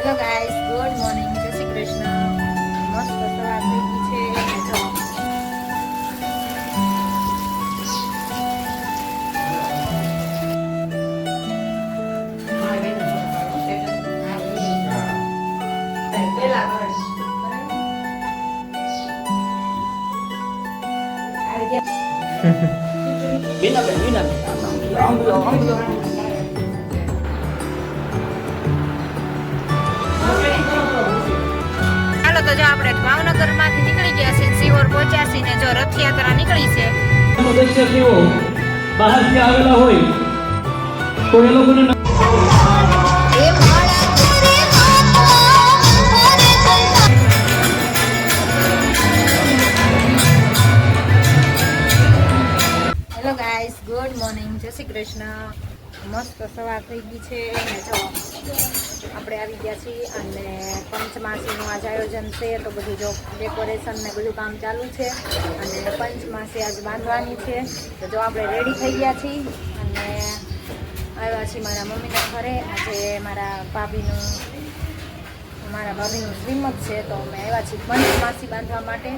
Hello guys, good morning, જય શ્રી કૃષ્ણ. મસ્ત સવાર થઈ ગઈ છે. જો તો જો આપણે ભાવનગર માંથી નીકળી ગયા છે, સિહોર પહોંચ્યા છીએ ને જો રથયાત્રા નીકળી છે. સદસ્યો બહારથી આવેલા હોય તો એ લોકોને હેલો ગાઈસ, ગુડ મોર્નિંગ, જય શ્રી કૃષ્ણ. મસ્ત સવાર થઈ ગઈ છે અને જો આપણે આવી ગયા છીએ અને પંચમાસીનું આજ આયોજન છે તો બધું જો ડેકોરેશન ને બધું કામ ચાલુ છે અને પંચમાસી આજ બાંધવાની છે. તો જો આપણે રેડી થઈ ગયા છીએ અને આવ્યા છીએ મારા મમ્મીના ઘરે. આજે મારા ભાભીનું શ્રીમત છે તો અમે આવ્યા છીએ પંચમાસી બાંધવા માટે.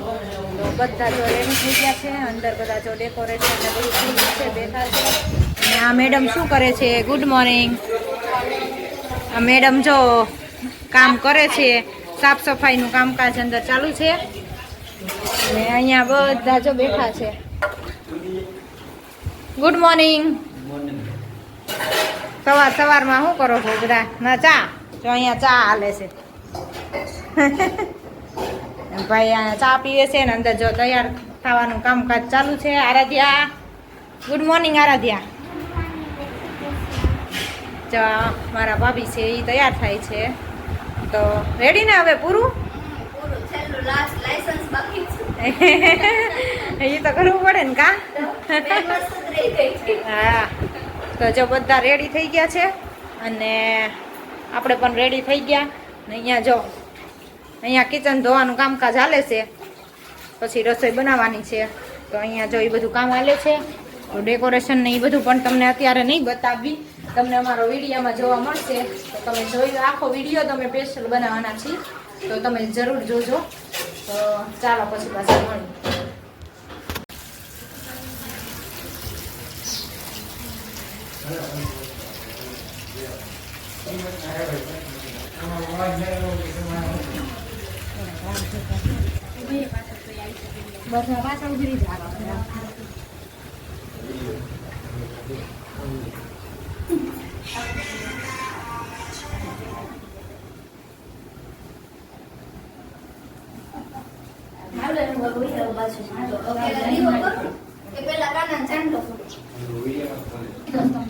તો બધા જો રેડી થઈ ગયા છે, અંદર બધા જો ડેકોરેશન ને બધું થઈ છે, બેઠા છે. અને આ મેડમ શું કરે છે? Good morning. આ મેડમ જો કામ કરે છે, સાફ સફાઈનું કામકાજ અંદર ચાલુ છે અને અહીંયા બધા જો બેઠા છે. Good morning. સવારમાં શું કરો છો બધા? ના ચા જો અહીંયા ચા હાલે છે. ભાઈ અહીંયા ચા પીવે છે ને અંદર જો તૈયાર થવાનું કામકાજ ચાલુ છે. Aaradhya, good morning. આરાધ્યા જો મારા ભાભી છે એ તૈયાર થાય છે. તો રેડી ને હવે પૂરું? એ તો કરવું પડે ને કા? હા, તો જો બધા રેડી થઈ ગયા છે અને આપણે પણ રેડી થઈ ગયા. ને અહીંયા કિચન ધોવાનું કામકાજ હાલે છે, પછી રસોઈ બનાવવાની છે. તો અહીંયા જો એ બધું કામ હાલે છે. તો ડેકોરેશન ને એ બધું પણ તમને અત્યારે નહીં બતાવી, તમને અમારો વિડીયોમાં જોવા મળશે. તો તમે જોઈ આખો વિડીયો તમે સ્પેશિયલ બનાવવાના છીએ, તો તમે જરૂર જોજો. તો ચાલો પછી પાછા મળીએ. બધા પાછા ઉભરી જ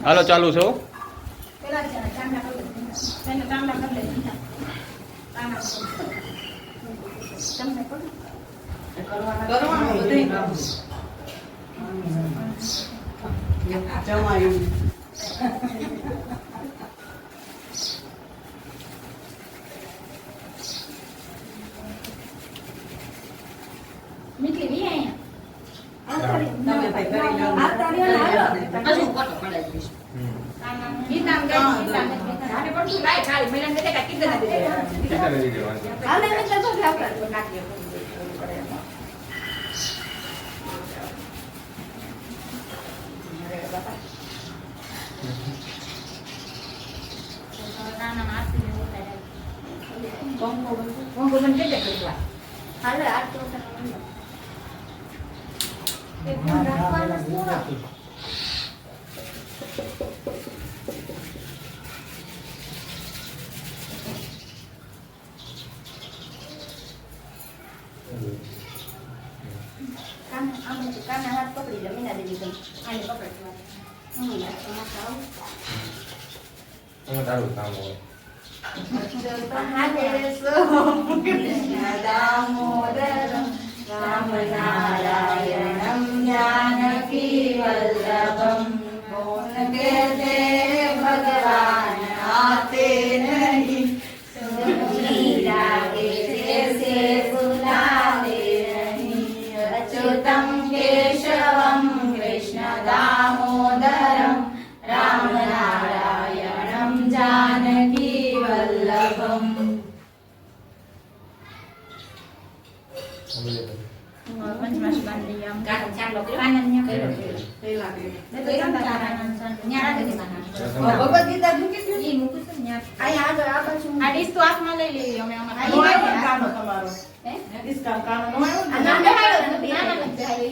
હાલો ચાલુ છો. હાથ પકડી લે મીના દીદી, આને પકડવાનું તારું કામ હોય. રામ નારાયણમ જાનકી વલ્લભમ કૌન કહતે ભગવાન આતે નહીં મીરા के जैसे बुलावे नहीं अच्युतम केशवम कृष्ण दामोदरम राम नारायणम जानकी वल्लभम પંચમાસ બાંધી આમ ચાલો આનંદ ન્યા કર્યો ભગવદ ગીતા મૂકી દો. ઈ મૂકું છું ન્યા અહીંયા આગળ આ બાજુ આ ડીશ તો હાથમાં લઈ લેવી અમે નો અમારા આવ્યો ને કાનો તમારો. ડિસ્કાઉન્ટ કાનો નો આવ્યો ને?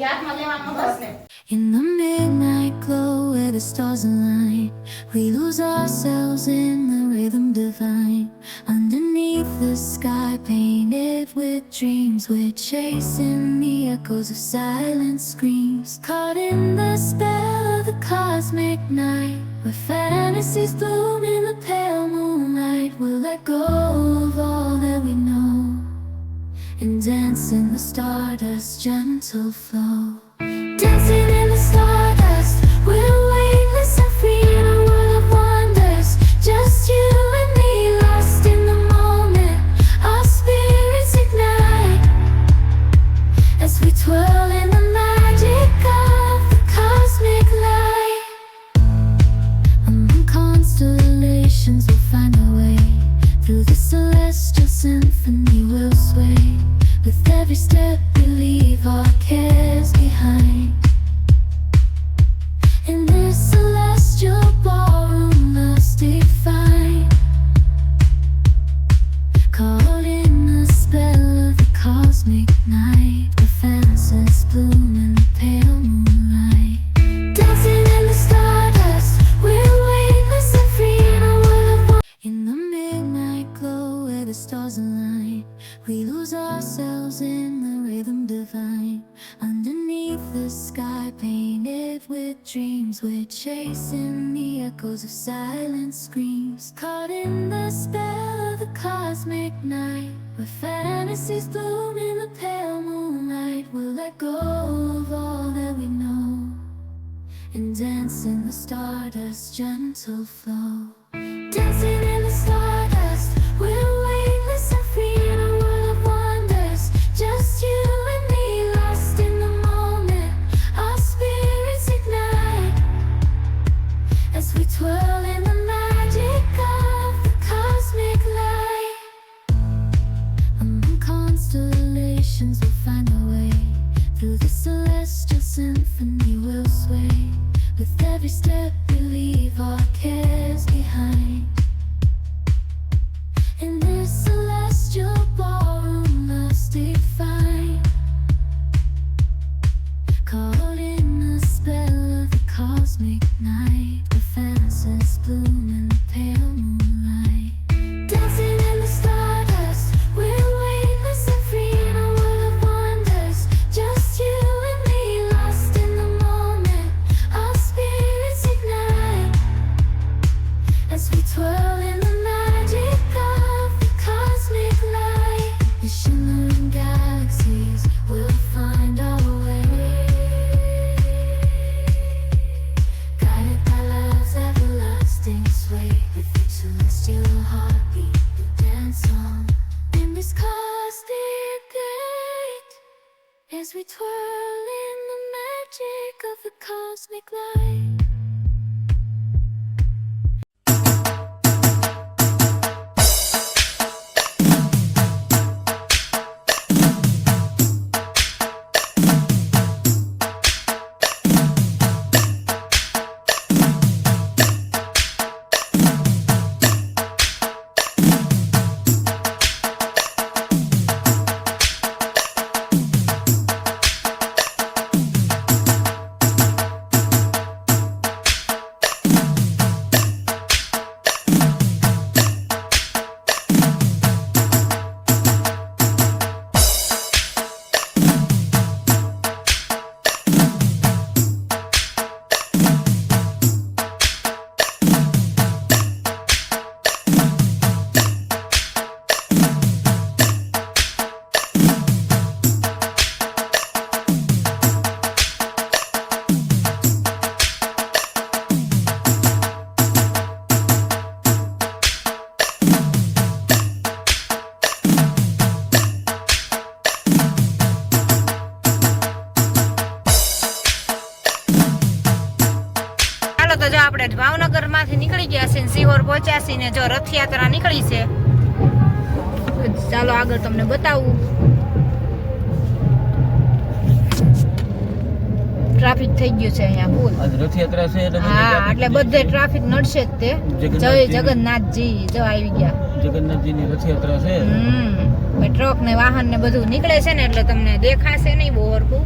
હાથમાં લેવાનો હશે. In the midnight glow where the stars align, we lose ourselves in the rhythm divine. Underneath the sky painted with dreams, we're chasing the echoes of silent screams. Caught in the spell of the cosmic night, where fantasies bloom in the pale moonlight. We'll let go of all that we know and dance in the stardust's gentle flow. Dancing in the stardust, we're weightless and free in a world of wonders. Just you and me, lost in the moment. Our spirits ignite as we twirl in the magic of the cosmic light. Among constellations, we'll find our way. Through the celestial symphony, we'll sway. With every step, we leave our cares behind. In this celestial ballroom, love's defined. Caught in the spell of the cosmic night, the fantasies bloom in the pale moonlight. Dancing in the stardust, we're weightless and free in a world of wonder. In the midnight glow where the stars align, we lose ourselves in the rhythm divine. Underneath the sky painted with dreams, we're chasing the echoes of silent screams. Caught in the spell of the cosmic night, where fantasies bloom in the pale moonlight. We'll let go of all that we know and dance in the stardust's gentle flow. Dancing in the stardust, we're weightless and free in a world of wonders. Just you and me, lost in the moment. Our spirits ignite as we twirl in the magic of the cosmic light. Among constellations, we'll find our way. Through the celestial symphony, we'll sway. With every step, we leave our cares behind. In this celestial ballroom, love's defined. Caught in the spell of the cosmic night, the fantasies bloom in the pale moonlight. Dancing in the stardust, we're weightless and free in a world of wonders. Just you and me, lost in the moment. Our spirits ignite as we twirl in the magic of the cosmic light. The shimmering galaxies will find our way, guided by love's everlasting sway. With each celestial heartbeat, we dance on in this cosmic gate as we twirl in the magic of the cosmic light. તો જો આપણે ભાવનગર માંથી નીકળી ગયા છે, સિહોર પહોંચ્યા છીએ ને જો રથયાત્રા નીકળી છે ચાલો આગળ તમને બતાવું. ટ્રાફિક થઈ ગયું છે અહીંયા ફૂલ. આજ રથયાત્રા છે એટલે હા, એટલે બધે ટ્રાફિક નડશે જ તે. જય જગન્નાથજી જો આવી ગયા. જગન્નાથજીની રથયાત્રા છે. ટ્રક ને વાહન ને બધું નીકળે છે ને એટલે તમને દેખાશે નહીં બહુ હરખું.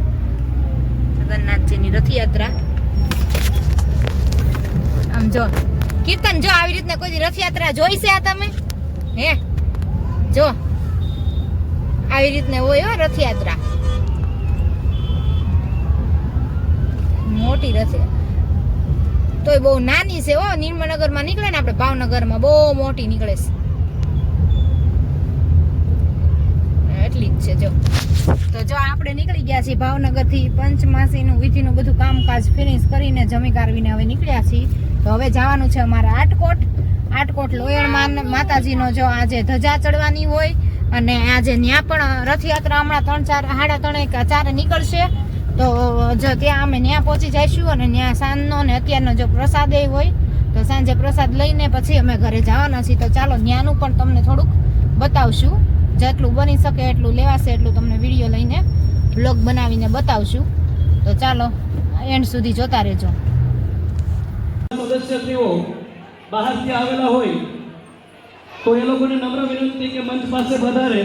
જગન્નાથજીની રથયાત્રા આમ જો કીર્તન જો આવી રીતના કોઈ રથયાત્રા જોઈ છે આ તમે? હે જો આવી રીતના હોય હો રથયાત્રા, મોટી રથયાત્રા તોય બહુ નાની છે હો. નિર્મળનગર માં નીકળે ને આપણે ભાવનગર માં બહુ મોટી નીકળે છે, એટલી જ છે. જો તો જો આપણે નીકળી ગયા છીએ ભાવનગર થી પંચમાસીનું વિધિનું બધું કામકાજ ફિનિશ કરીને જમી કારવીને હવે નીકળ્યા છીએ. તો હવે જવાનું છે અમારે આટકોટ. આટકોટ લોયણ માતાજીનો જો આજે ધજા ચડવાની હોય અને આજે ત્યાં પણ રથયાત્રા હમણાં 3:30 નીકળશે. તો જો ત્યાં અમે ત્યાં પહોંચી જઈશું અને ત્યાં સાંજનો ને અત્યારનો જો પ્રસાદ એ હોય તો સાંજે પ્રસાદ લઈને પછી અમે ઘરે જવાના છીએ. તો ચાલો ત્યાંનું પણ તમને થોડુંક બતાવશું, જેટલું બની શકે એટલું લેવાશે એટલું તમને વિડીયો લઈને બ્લોગ બનાવીને બતાવશું. તો ચાલો એન્ડ સુધી જોતા રહેજો. સદસ્યશ્રીઓ બહારથી આવેલા હોય તો એ લોકોને નમ્ર વિનંતી કે મંચ પાસે વધારે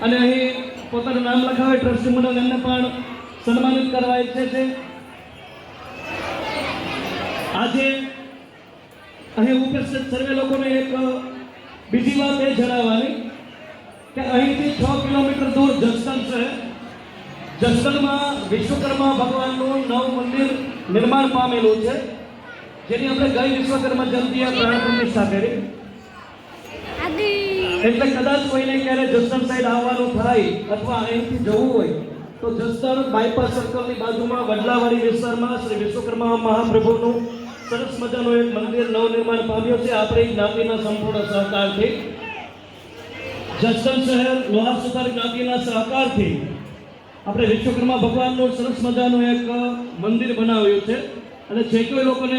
અને અહીં પોતાનું નામ લખાવે. ટ્રસ્ટી મંડળ એમને પણ સન્માનિત કરવા ઈચ્છે છે. આજે અહીં ઉપસ્થિત સર્વે લોકોને એક બીજી વાત એ જણાવવાની કે અહીંથી 6 કિલોમીટર દૂર જસદણ છે. જસદણમાં વિશ્વકર્મા ભગવાનનું નવું મંદિર નિર્માણ પામેલું છે, જેની આપણે ગઈ વિશ્વકર્મા જયંતીએ પ્રાણ પ્રતિષ્ઠા કરી. એટલે કદાચ કોઈને ક્યારે જસદણ સાઈડ આવવાનું થાય અથવા અહીંથી જવું હોય તો જસદણ બાયપાસ સર્કલની બાજુમાં વડલાવાડી વિસ્તારમાં શ્રી વિશ્વકર્મા મહાપ્રભુનું સરસ મજાનું એક મંદિર નવનિર્માણ પામ્યું છે. આપણી જ્ઞાતિના સંપૂર્ણ સહકારથી જસદણ શહેર લોહાર સુથાર જ્ઞાતિના સહકારથી આપણે વિશ્વકર્મા ભગવાનનું સરસ મજાનું એક મંદિર બનાવ્યું છે. અને જે કોઈ લોકોને